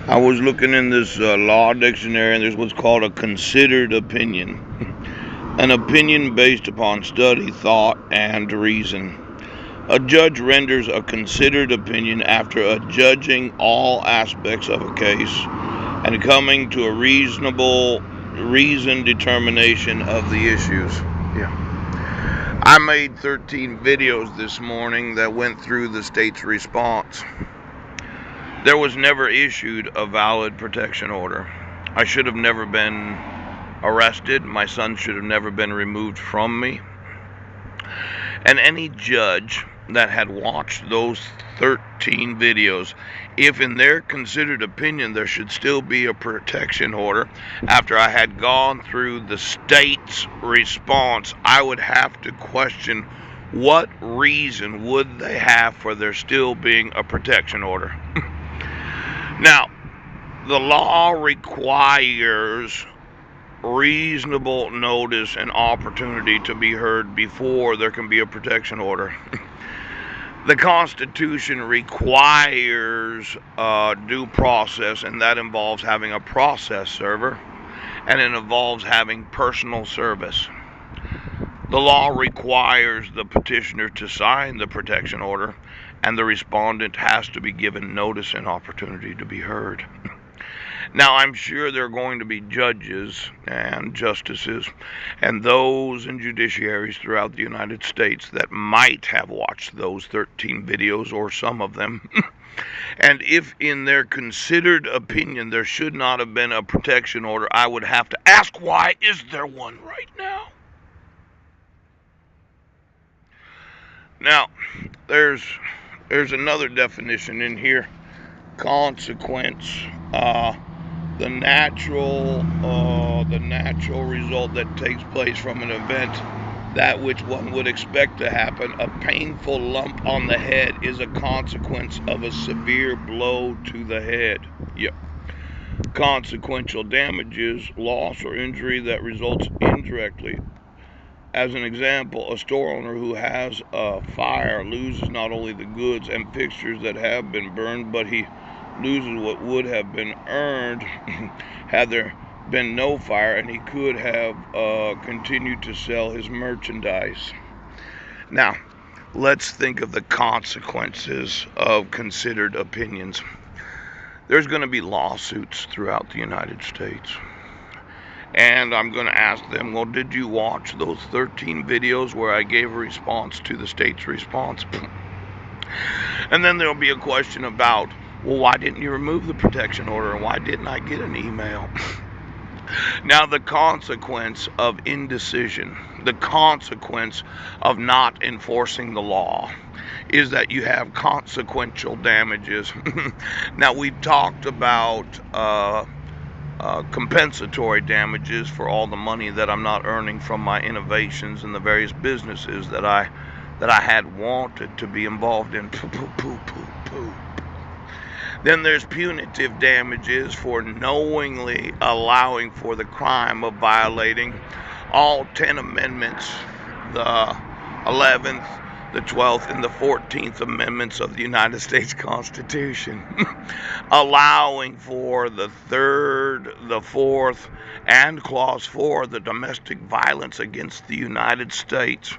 I was looking in this law dictionary, and there's what's called a considered opinion. An opinion based upon study, thought, and reason. A judge renders a considered opinion after adjudging all aspects of a case and coming to a reasoned determination of the issues. I made 13 videos this morning that went through the state's response. There was never issued a valid protection order. I should have never been arrested. My son should have never been removed from me. And any judge that had watched those 13 videos, if in their considered opinion there should still be a protection order after I had gone through the state's response, I would have to question what reason would they have for there still being a protection order. Now, the law requires reasonable notice and opportunity to be heard before there can be a protection order. The Constitution requires due process, and that involves having a process server, and it involves having personal service. The law requires the petitioner to sign the protection order, and the respondent has to be given notice and opportunity to be heard. Now, I'm sure there are going to be judges and justices and those in judiciaries throughout the United States that might have watched those 13 videos, or some of them. And if in their considered opinion there should not have been a protection order, I would have to ask, why is there one right now? Now, there's another definition in here. Consequence. The natural result that takes place from an event, that which one would expect to happen. A painful lump on the head is a consequence of a severe blow to the head. Yep. Consequential damages, loss or injury that results indirectly. As an example, a store owner who has a fire loses not only the goods and fixtures that have been burned, but he loses what would have been earned had there been no fire, and he could have continued to sell his merchandise. Now, let's think of the consequences of considered opinions. There's going to be lawsuits throughout the United States. And I'm going to ask them, well, did you watch those 13 videos where I gave a response to the state's response? And then there'll be a question about, well, why didn't you remove the protection order, and why didn't I get an email? Now, the consequence of indecision, the consequence of not enforcing the law, is that you have consequential damages. Now, we've talked about compensatory damages for all the money that I'm not earning from my innovations and the various businesses that I had wanted to be involved in. Then there's punitive damages for knowingly allowing for the crime of violating all 10 amendments, the 11th, the 12th, and the 14th Amendments of the United States Constitution, allowing for the 3rd, the 4th, and Clause 4, the domestic violence against the United States.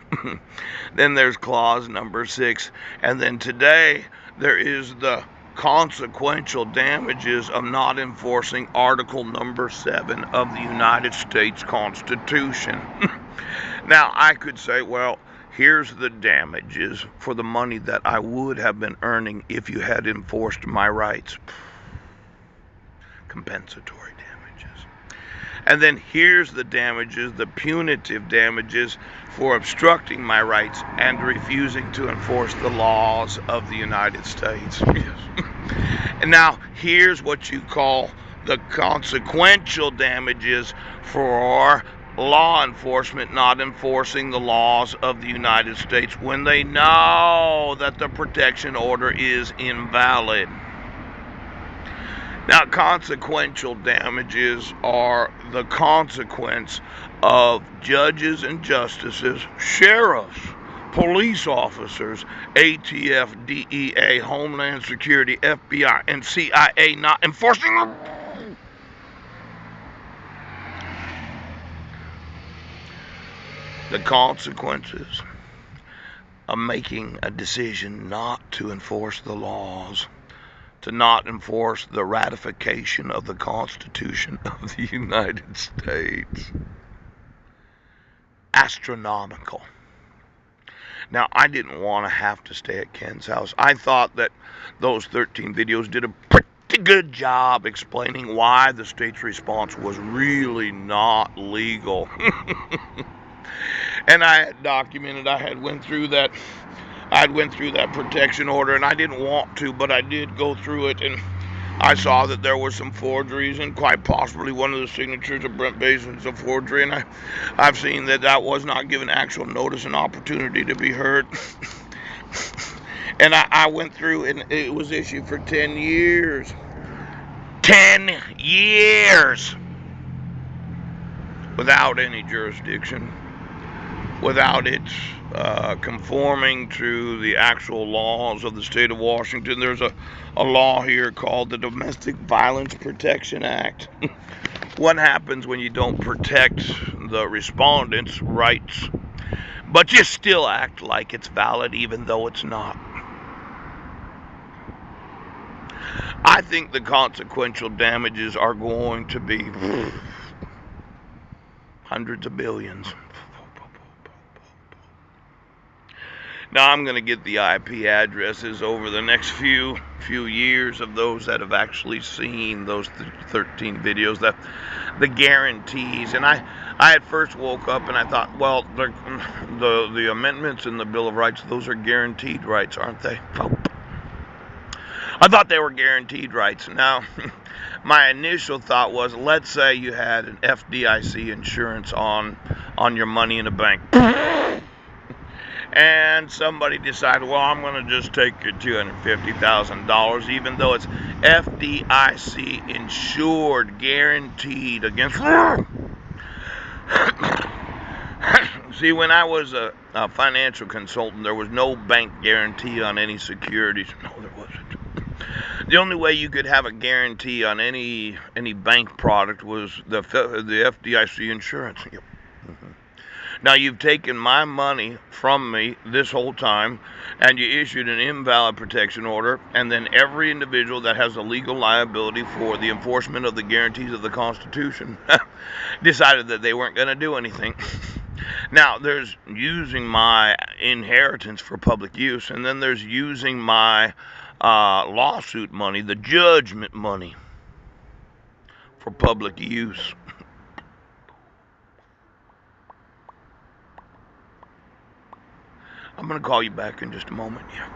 Then there's Clause number 6, and then today there is the consequential damages of not enforcing Article number 7 of the United States Constitution. Now, I could say, well, here's the damages for the money that I would have been earning if you had enforced my rights. Compensatory damages. And then here's the damages, the punitive damages for obstructing my rights and refusing to enforce the laws of the United States. And now here's what you call the consequential damages for law enforcement not enforcing the laws of the United States when they know that the protection order is invalid. Now, consequential damages are the consequence of judges and justices, sheriffs, police officers, ATF, DEA, Homeland Security, FBI, and CIA not enforcing them. The consequences of making a decision not to enforce the laws, to not enforce the ratification of the Constitution of the United States. Astronomical. Now, I didn't want to have to stay at Ken's house. I thought that those 13 videos did a pretty good job explaining why the state's response was really not legal. And I had documented, I had went through that protection order, and I didn't want to, but I did go through it, and I saw that there were some forgeries, and quite possibly one of the signatures of Brent Basin's a forgery, and I've seen that was not given actual notice and opportunity to be heard. And I went through, and it was issued for 10 years. 10 years! Without any jurisdiction. Without it conforming to the actual laws of the state of Washington. There's a law here called the Domestic Violence Protection Act. What happens when you don't protect the respondent's rights, but you still act like it's valid even though it's not? I think the consequential damages are going to be hundreds of billions. Now, I'm going to get the IP addresses over the next few years of those that have actually seen those 13 videos, the guarantees. And I at first woke up and I thought, well, the amendments in the Bill of Rights, those are guaranteed rights, aren't they? I thought they were guaranteed rights. Now, my initial thought was, let's say you had an FDIC insurance on your money in a bank. And somebody decided, well, I'm going to just take your $250,000, even though it's FDIC insured, guaranteed against. See, when I was a financial consultant, there was no bank guarantee on any securities. No, there wasn't. The only way you could have a guarantee on any bank product was the FDIC insurance. Yep. Mm-hmm. Now, you've taken my money from me this whole time, and you issued an invalid protection order, and then every individual that has a legal liability for the enforcement of the guarantees of the Constitution decided that they weren't going to do anything. Now, there's using my inheritance for public use, and then there's using my lawsuit money, the judgment money, for public use. I'm going to call you back in just a moment. Yeah.